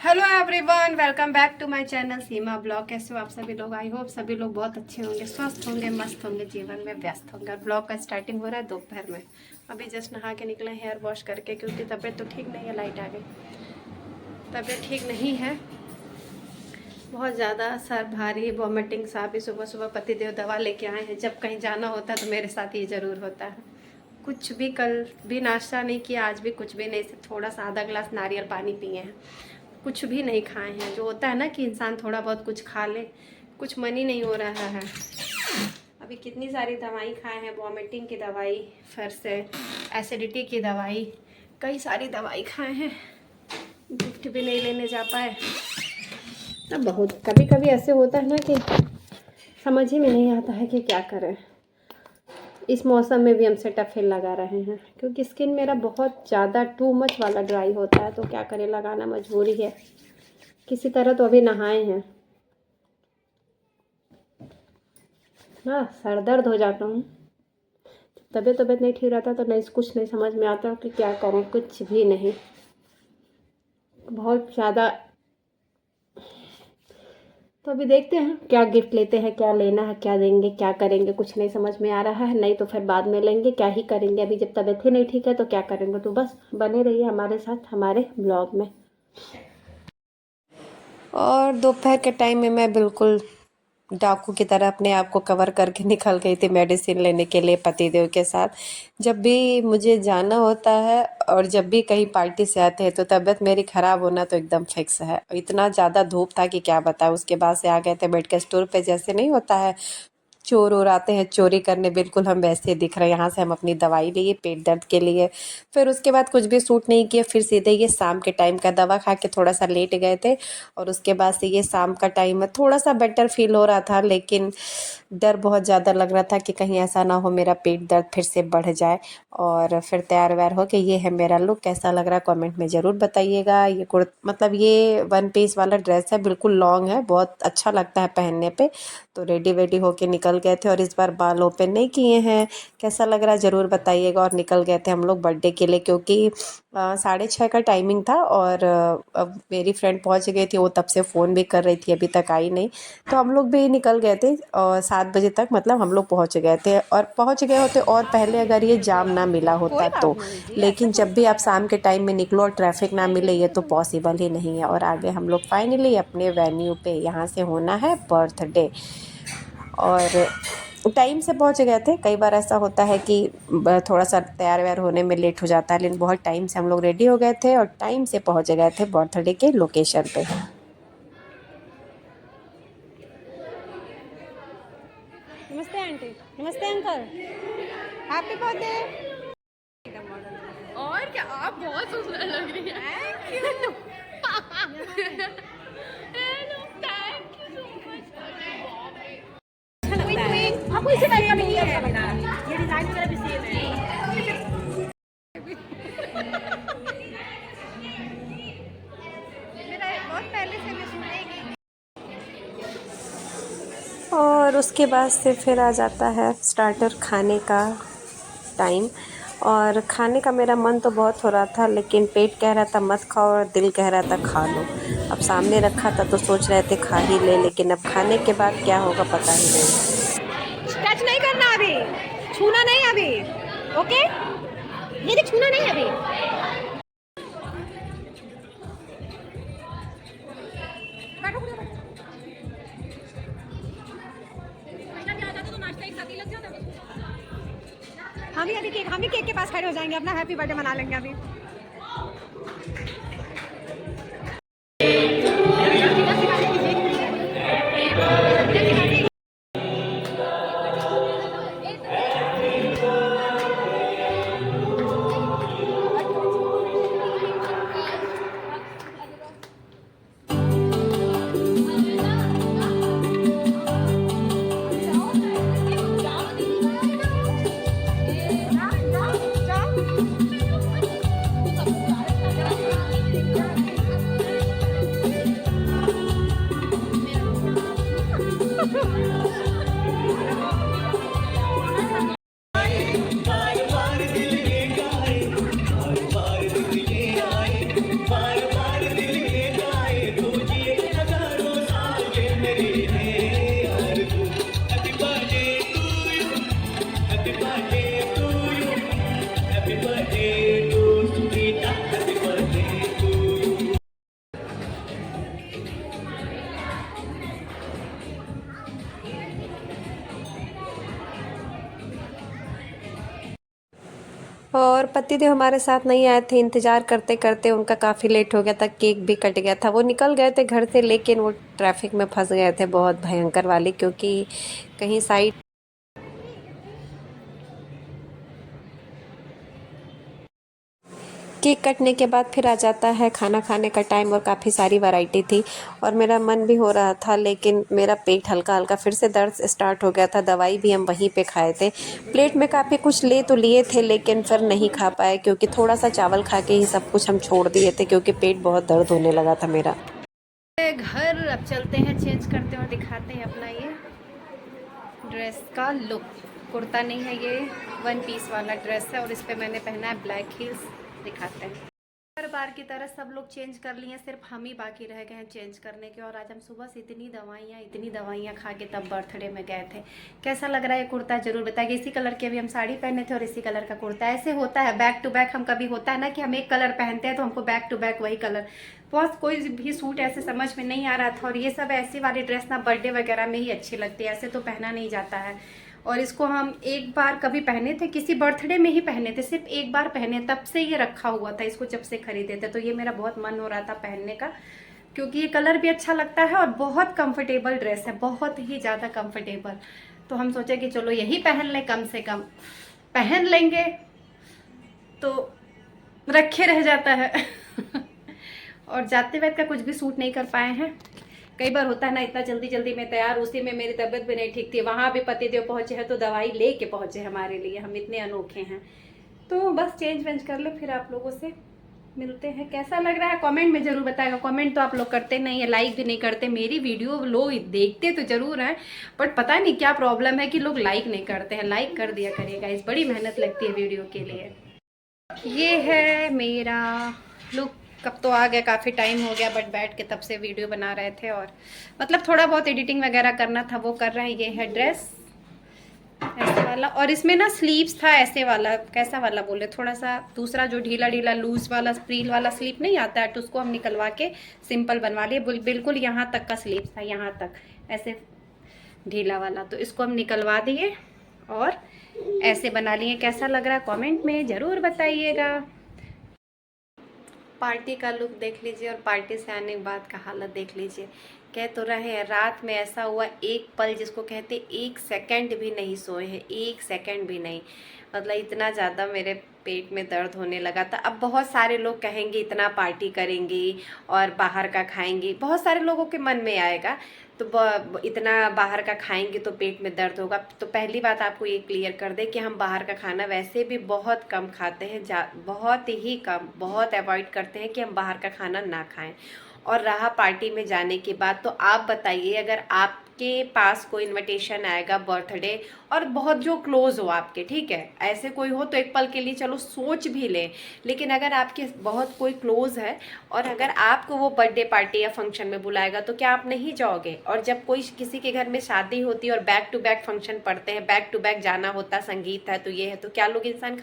Hello everyone, welcome back to my channel Seema blog. कैसे हो आप सभी लोग? आई होप सभी लोग बहुत अच्छे होंगे, स्वस्थ होंगे, मस्त होंगे, जीवन में व्यस्त होंगे। और ब्लॉग का स्टार्टिंग हो रहा है दोपहर में। अभी जस्ट नहा के निकले हेयर वॉश करके, क्योंकि तबीयत तो ठीक नहीं है। लाइट आ गई, तबीयत ठीक नहीं है, बहुत ज़्यादा सर भारी, वॉमिटिंग सा। भी सुबह सुबह पतिदेव दवा लेके आए हैं। जब कहीं जाना होता है तो मेरे साथ ये ज़रूर होता है। कुछ भी, कल भी नाश्ता नहीं किया, आज भी कुछ भी नहीं, सिर्फ थोड़ा सा आधा ग्लास नारियल पानी पिए हैं, कुछ भी नहीं खाए हैं। जो होता है ना कि इंसान थोड़ा बहुत कुछ खा ले, कुछ मन ही नहीं हो रहा है। अभी कितनी सारी दवाई खाए हैं, वॉमिटिंग की दवाई, फिर से एसिडिटी की दवाई, कई सारी दवाई खाए हैं। गिफ्ट भी नहीं लेने जा पाए। अब बहुत कभी कभी ऐसे होता है ना कि समझ ही में नहीं आता है कि क्या करें। इस मौसम में भी हम सेटाफिल लगा रहे हैं, क्योंकि स्किन मेरा बहुत ज़्यादा टू मच वाला ड्राई होता है। तो क्या करें, लगाना मजबूरी है किसी तरह। तो अभी नहाए हैं ना, सर दर्द हो जाता हूँ। तबीयत नहीं ठीक रहता तो नहीं, कुछ नहीं समझ में आता कि क्या करूँ, कुछ भी नहीं, बहुत ज़्यादा। तो अभी देखते हैं क्या गिफ्ट लेते हैं, क्या लेना है, क्या देंगे, क्या करेंगे, कुछ नहीं समझ में आ रहा है। नहीं तो फिर बाद में लेंगे, क्या ही करेंगे। अभी जब तबीयत ही नहीं ठीक है तो क्या करेंगे। तो बस बने रहिए हमारे साथ, हमारे ब्लॉग में। और दोपहर के टाइम में मैं बिल्कुल डाकू की तरह अपने आप को कवर करके निकल गई थी मेडिसिन लेने के लिए पतिदेव के साथ। जब भी मुझे जाना होता है और जब भी कहीं पार्टी से आते हैं तो तबीयत मेरी ख़राब होना तो एकदम फिक्स है। इतना ज़्यादा धूप था कि क्या बताऊँ। उसके बाद से आ गए थे मेडिकल स्टोर पे, जैसे नहीं होता है चोर और आते हैं चोरी करने, बिल्कुल हम वैसे दिख रहे हैं। यहाँ से हम अपनी दवाई लिए पेट दर्द के लिए, फिर उसके बाद कुछ भी सूट नहीं किया, फिर सीधे ये शाम के टाइम का दवा खा के थोड़ा सा लेट गए थे। और उसके बाद से ये शाम का टाइम है, थोड़ा सा बेटर फील हो रहा था, लेकिन डर बहुत ज़्यादा लग रहा था कि कहीं ऐसा ना हो मेरा पेट दर्द फिर से बढ़ जाए। और फिर तैयार व्यार हो के, ये है मेरा लुक। कैसा लग रहा है कमेंट में ज़रूर बताइएगा। ये मतलब ये वन पीस वाला ड्रेस है, बिल्कुल लॉन्ग है, बहुत अच्छा लगता है पहनने पे। तो रेडी वेडी होके निकल गए थे, और इस बार बाल ओपन नहीं किए हैं। कैसा लग रहा है ज़रूर बताइएगा। और निकल गए थे हम लोग बर्थडे के लिए, क्योंकि 6:30 का टाइमिंग था। और अब मेरी फ्रेंड पहुंच गई थी, वो तब से फ़ोन भी कर रही थी, अभी तक आई नहीं। तो हम लोग भी निकल गए थे, और 7 बजे तक मतलब हम लोग पहुंच गए थे। और पहुंच गए होते और पहले, अगर ये जाम ना मिला होता तो। लेकिन जब भी आप शाम के टाइम में निकलो और ट्रैफिक ना मिले, ये तो पॉसिबल ही नहीं है। और आगे हम लोग फाइनली अपने वेन्यू पे, यहाँ से होना है बर्थडे, और टाइम से पहुंच गए थे। कई बार ऐसा होता है कि थोड़ा सा तैयार व्यार होने में लेट हो जाता है, लेकिन बहुत टाइम से हम लोग रेडी हो गए थे और टाइम से पहुंच गए थे बर्थडे के लोकेशन पे। नमस्ते आंटी, नमस्ते अंकल, हैप्पी बर्थडे। और क्या, आप बहुत सुंदर लग रही हैं। Thank you. Hello, thank you so much. आपको इसी टाइप का नहीं है, ये डिजाइन वगैरह भी सेम है। मेरा बहुत पहले से मैं सुनेगी। और उसके बाद से फिर आ जाता है स्टार्टर खाने का टाइम। और खाने का मेरा मन तो बहुत हो रहा था, लेकिन पेट कह रहा था मत खाओ और दिल कह रहा था खा लो। अब सामने रखा था तो सोच रहे थे खा ही ले, लेकिन अब खाने के बाद क्या होगा पता ही नहीं। टच नहीं करना अभी, छूना नहीं अभी, ओके? ये छूना नहीं अभी। हम भी केक के पास खड़े हो जाएंगे, अपना हैप्पी बर्थडे मना लेंगे अभी। पतिदेव हमारे साथ नहीं आए थे, इंतज़ार करते करते उनका काफ़ी लेट हो गया था, केक भी कट गया था। वो निकल गए थे घर से, लेकिन वो ट्रैफिक में फंस गए थे बहुत भयंकर वाली, क्योंकि कहीं साइड केक कटने के बाद फिर आ जाता है खाना खाने का टाइम, और काफ़ी सारी वैरायटी थी और मेरा मन भी हो रहा था, लेकिन मेरा पेट हल्का हल्का फिर से दर्द स्टार्ट हो गया था। दवाई भी हम वहीं पे खाए थे। प्लेट में काफ़ी कुछ ले तो लिए थे, लेकिन फिर नहीं खा पाए, क्योंकि थोड़ा सा चावल खा के ही सब कुछ हम छोड़ दिए थे, क्योंकि पेट बहुत दर्द होने लगा था मेरा। घर अब चलते हैं, चेंज करते हैं और दिखाते हैं अपना ये ड्रेस का लुक। कुर्ता नहीं है, ये वन पीस वाला ड्रेस है और इस पे मैंने पहना है ब्लैक हील्स। दिखाते हैं। हर बार की तरह सब लोग चेंज कर लिए, सिर्फ हम ही बाकी रह गए हैं चेंज करने के। और आज हम सुबह से इतनी दवाइयाँ खा के तब बर्थडे में गए थे। कैसा लग रहा है ये कुर्ता जरूर बताइए। इसी कलर की अभी हम साड़ी पहने थे और इसी कलर का कुर्ता। ऐसे होता है बैक टू बैक, हम कभी होता है ना कि हम एक कलर पहनते हैं तो हमको बैक टू बैक वही कलर। बहुत कोई भी सूट ऐसे समझ में नहीं आ रहा था। और ये सब ऐसी वाली ड्रेस ना बर्थडे वगैरह में ही अच्छी लगती है, ऐसे तो पहना नहीं जाता है। और इसको हम एक बार कभी पहने थे, किसी बर्थडे में ही पहने थे, सिर्फ एक बार पहने, तब से ये रखा हुआ था इसको जब से खरीदे थे। तो ये मेरा बहुत मन हो रहा था पहनने का, क्योंकि ये कलर भी अच्छा लगता है और बहुत कंफर्टेबल ड्रेस है, बहुत ही ज़्यादा कंफर्टेबल। तो हम सोचे कि चलो यही पहन लें, कम से कम पहन लेंगे तो रखे रह जाता है। और जाते वक्त का कुछ भी सूट नहीं कर पाए हैं। कई बार होता है ना, इतना जल्दी जल्दी में तैयार, उसी में मेरी तबीयत भी नहीं ठीक थी, वहाँ भी पतिदेव पहुँचे हैं तो दवाई ले के पहुँचे हमारे लिए। हम इतने अनोखे हैं। तो बस चेंज वेंज कर ले, फिर आप लोगों से मिलते हैं। कैसा लग रहा है कमेंट में ज़रूर बताएगा। कमेंट तो आप लोग करते नहीं है, लाइक भी नहीं करते। मेरी वीडियो लोग देखते तो ज़रूर हैं, बट पता नहीं क्या प्रॉब्लम है कि लोग लाइक नहीं करते हैं। लाइक कर दिया करिएगा, इस बड़ी मेहनत लगती है वीडियो के लिए। ये है मेरा लुक। कब तो आ गया, काफ़ी टाइम हो गया, बट बैठ के तब से वीडियो बना रहे थे और मतलब थोड़ा बहुत एडिटिंग वगैरह करना था, वो कर रहे हैं। ये है ड्रेस ऐसे वाला, और इसमें ना स्लीव्स था ऐसे वाला, कैसा वाला बोले, थोड़ा सा दूसरा जो ढीला ढीला लूज वाला स्प्रील वाला स्लीव नहीं आता है, तो उसको हम निकलवा के सिंपल बनवा लिए। बिल्कुल यहाँ तक का स्लीव था, यहाँ तक ऐसे ढीला वाला, तो इसको हम निकलवा दिए और ऐसे बना लिए। कैसा लग रहा है कमेंट में ज़रूर बताइएगा। पार्टी का लुक देख लीजिए और पार्टी से आने के बाद का हालत देख लीजिए। कह तो रहे हैं, रात में ऐसा हुआ, एक पल जिसको कहते एक सेकंड भी नहीं सोए हैं, एक सेकंड भी नहीं। मतलब इतना ज़्यादा मेरे पेट में दर्द होने लगा था। अब बहुत सारे लोग कहेंगे इतना पार्टी करेंगी और बाहर का खाएंगी, बहुत सारे लोगों के मन में आएगा तो इतना बाहर का खाएंगे तो पेट में दर्द होगा। तो पहली बात आपको ये क्लियर कर दे कि हम बाहर का खाना वैसे भी बहुत कम खाते हैं, बहुत ही कम, बहुत अवॉइड करते हैं कि हम बाहर का खाना ना खाएं। और रहा पार्टी में जाने की बात, तो आप बताइए, अगर आपके पास कोई इनविटेशन आएगा बर्थडे और बहुत जो क्लोज हो आपके, ठीक है, ऐसे कोई हो तो एक पल के लिए चलो सोच भी लें, लेकिन अगर आपके बहुत कोई क्लोज है और अगर आपको वो बर्थडे पार्टी या फंक्शन में बुलाएगा तो क्या आप नहीं जाओगे? और जब कोई किसी के घर में शादी होती है और बैक टू बैक फंक्शन पड़ते हैं, बैक टू बैक जाना होता, संगीत है तो ये है, तो क्या लोग इंसान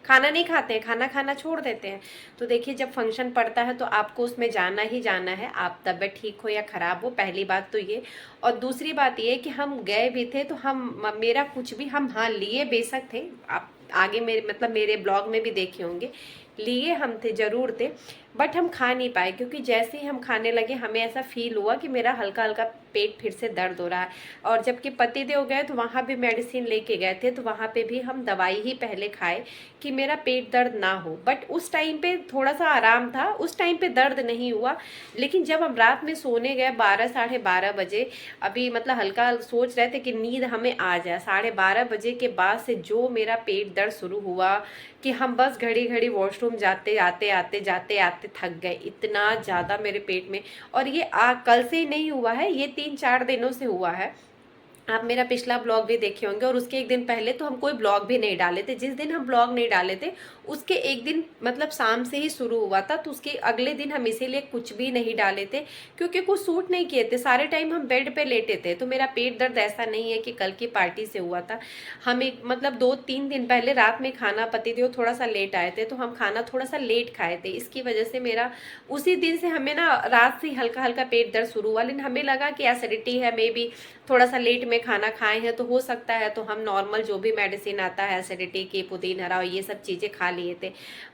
खाना नहीं खाते हैं, खाना खाना छोड़ देते हैं? तो देखिए, जब फंक्शन पड़ता है तो आपको उसमें जाना ही जाना है, आप तबीयत ठीक हो या ख़राब हो, पहली बात तो ये। और दूसरी बात ये कि हम गए भी थे तो हम, मेरा कुछ भी हम, हाँ लिए बेशक थे, आप आगे मेरे मतलब मेरे ब्लॉग में भी देखे होंगे, लिए हम थे, ज़रूर थे, बट हम खा नहीं पाए, क्योंकि जैसे ही हम खाने लगे हमें ऐसा फील हुआ कि मेरा हल्का हल्का पेट फिर से दर्द हो रहा है। और जबकि पतिदेव गए तो वहाँ भी मेडिसिन लेके गए थे, तो वहाँ पे भी हम दवाई ही पहले खाए कि मेरा पेट दर्द ना हो, बट उस टाइम पे थोड़ा सा आराम था, उस टाइम पे दर्द नहीं हुआ। लेकिन जब हम रात में सोने गए 12 साढ़े 12 बजे, अभी मतलब हल्का सोच रहे थे कि नींद हमें आ जाए, 12:30 बजे के बाद से जो मेरा पेट दर्द शुरू हुआ कि हम बस घड़ी घड़ी वॉशरूम जाते आते थक गए, इतना ज़्यादा मेरे पेट में। और ये कल से ही नहीं हुआ है, ये 3-4 दिनों से हुआ है। आप मेरा पिछला ब्लॉग भी देखे होंगे, और उसके एक दिन पहले तो हम कोई ब्लॉग भी नहीं डाले थे। जिस दिन हम ब्लॉग नहीं डाले थे उसके एक दिन मतलब शाम से ही शुरू हुआ था, तो उसके अगले दिन हम इसीलिए कुछ भी नहीं डाले थे, क्योंकि कुछ सूट नहीं किए थे, सारे टाइम हम बेड पे लेटे थे। तो मेरा पेट दर्द ऐसा नहीं है कि कल की पार्टी से हुआ था। हम एक मतलब 2-3 दिन पहले रात में खाना, पतिदेव थोड़ा सा लेट आए थे तो हम खाना थोड़ा सा लेट खाए थे, इसकी वजह से मेरा उसी दिन से हमें ना रात से हल्का हल्का पेट दर्द शुरू हुआ। लेकिन हमें लगा कि एसिडिटी है, मे बी थोड़ा सा लेट में खाना खाए हैं तो हो सकता है तो हम नॉर्मल जो भी मेडिसिन आता है एसिडिटी की, पुदीन हरा, ये सब चीज़ें खा लिए थे।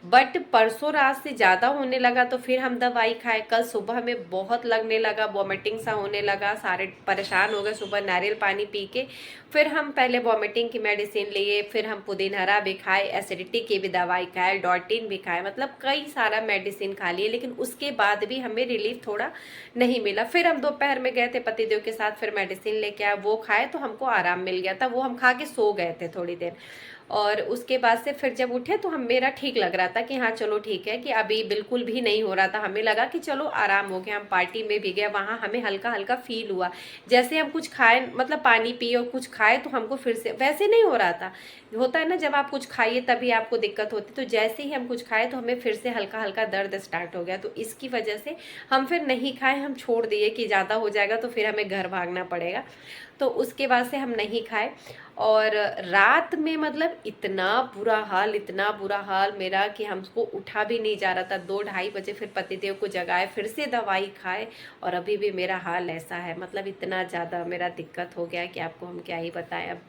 बट परसों रात से ज़्यादा होने लगा तो फिर हम दवाई खाए। कल सुबह में बहुत लगने लगा, वॉमिटिंग सा होने लगा, सारे परेशान हो गए। सुबह नारियल पानी पी के फिर हम पहले वॉमिटिंग की मेडिसिन लिए, फिर हम पुदीन हरा भी खाए, एसिडिटी की भी दवाई खाए, डॉर्टिन भी खाए, मतलब कई सारा मेडिसिन खा लिए, लेकिन उसके बाद भी हमें रिलीफ थोड़ा नहीं मिला। फिर हम दोपहर में गए थे पतिदेव के साथ, फिर मेडिसिन लेके आए, वो खाए तो हमको आराम मिल गया था। वो हम खा के सो गए थे थोड़ी देर, और उसके बाद से फिर जब उठे तो हम मेरा ठीक लग रहा था कि हाँ चलो ठीक है, कि अभी बिल्कुल भी नहीं हो रहा था। हमें लगा कि चलो आराम हो गया। हम पार्टी में भी गए, वहाँ हमें हल्का हल्का फील हुआ, जैसे हम कुछ खाए, मतलब पानी पिए और कुछ खाए तो हमको फिर से वैसे नहीं हो रहा था। होता है ना जब आप कुछ खाइए तभी आपको दिक्कत होती, तो जैसे ही हम कुछ खाए तो हमें फिर से हल्का हल्का दर्द स्टार्ट हो गया। तो इसकी वजह से हम फिर नहीं खाए, हम छोड़ दिए कि ज़्यादा हो जाएगा तो फिर हमें घर भागना पड़ेगा। तो उसके बाद से हम नहीं खाए। और रात में मतलब इतना बुरा हाल, इतना बुरा हाल मेरा कि हमको उठा भी नहीं जा रहा था। 2-2:30 बजे फिर पतिदेव को जगाए, फिर से दवाई खाए, और अभी भी मेरा हाल ऐसा है। मतलब इतना ज़्यादा मेरा दिक्कत हो गया कि आपको हम क्या ही बताएं। अब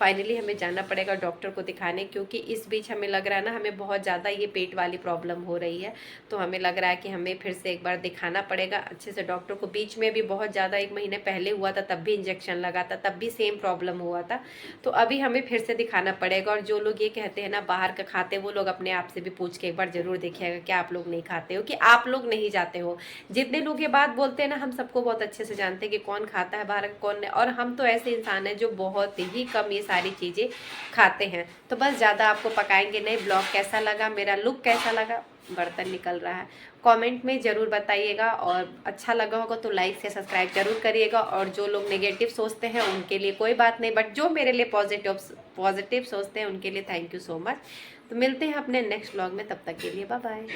फाइनली हमें जाना पड़ेगा डॉक्टर को दिखाने, क्योंकि इस बीच हमें लग रहा है ना हमें बहुत ज़्यादा ये पेट वाली प्रॉब्लम हो रही है। तो हमें लग रहा है कि हमें फिर से एक बार दिखाना पड़ेगा अच्छे से डॉक्टर को। बीच में भी बहुत ज़्यादा 1 महीने पहले हुआ था, तब भी इंजेक्शन लगा था, तब भी सेम प्रॉब्लम हुआ था। तो अभी हमें फिर से दिखाना पड़ेगा। और जो लोग ये कहते हैं ना बाहर का खाते, वो लोग अपने आप से भी पूछ के एक बार जरूर देखिएगा कि आप लोग नहीं खाते हो, कि आप लोग नहीं जाते हो। जितने लोग ये बात बोलते हैं ना, हम सबको बहुत अच्छे से जानते हैं कि कौन खाता है बाहर का, कौन नहीं। और हम तो ऐसे इंसान हैं जो बहुत ही कम ये सारी चीज़ें खाते हैं। तो बस ज़्यादा आपको पकाएंगे नहीं। ब्लॉग कैसा लगा, मेरा लुक कैसा लगा, बर्तन निकल रहा है, कमेंट में ज़रूर बताइएगा। और अच्छा लगा होगा तो लाइक से सब्सक्राइब जरूर करिएगा। और जो लोग नेगेटिव सोचते हैं उनके लिए कोई बात नहीं, बट जो मेरे लिए पॉजिटिव सोचते हैं उनके लिए थैंक यू सो मच। तो मिलते हैं अपने नेक्स्ट व्लॉग में, तब तक के लिए बाय बाय।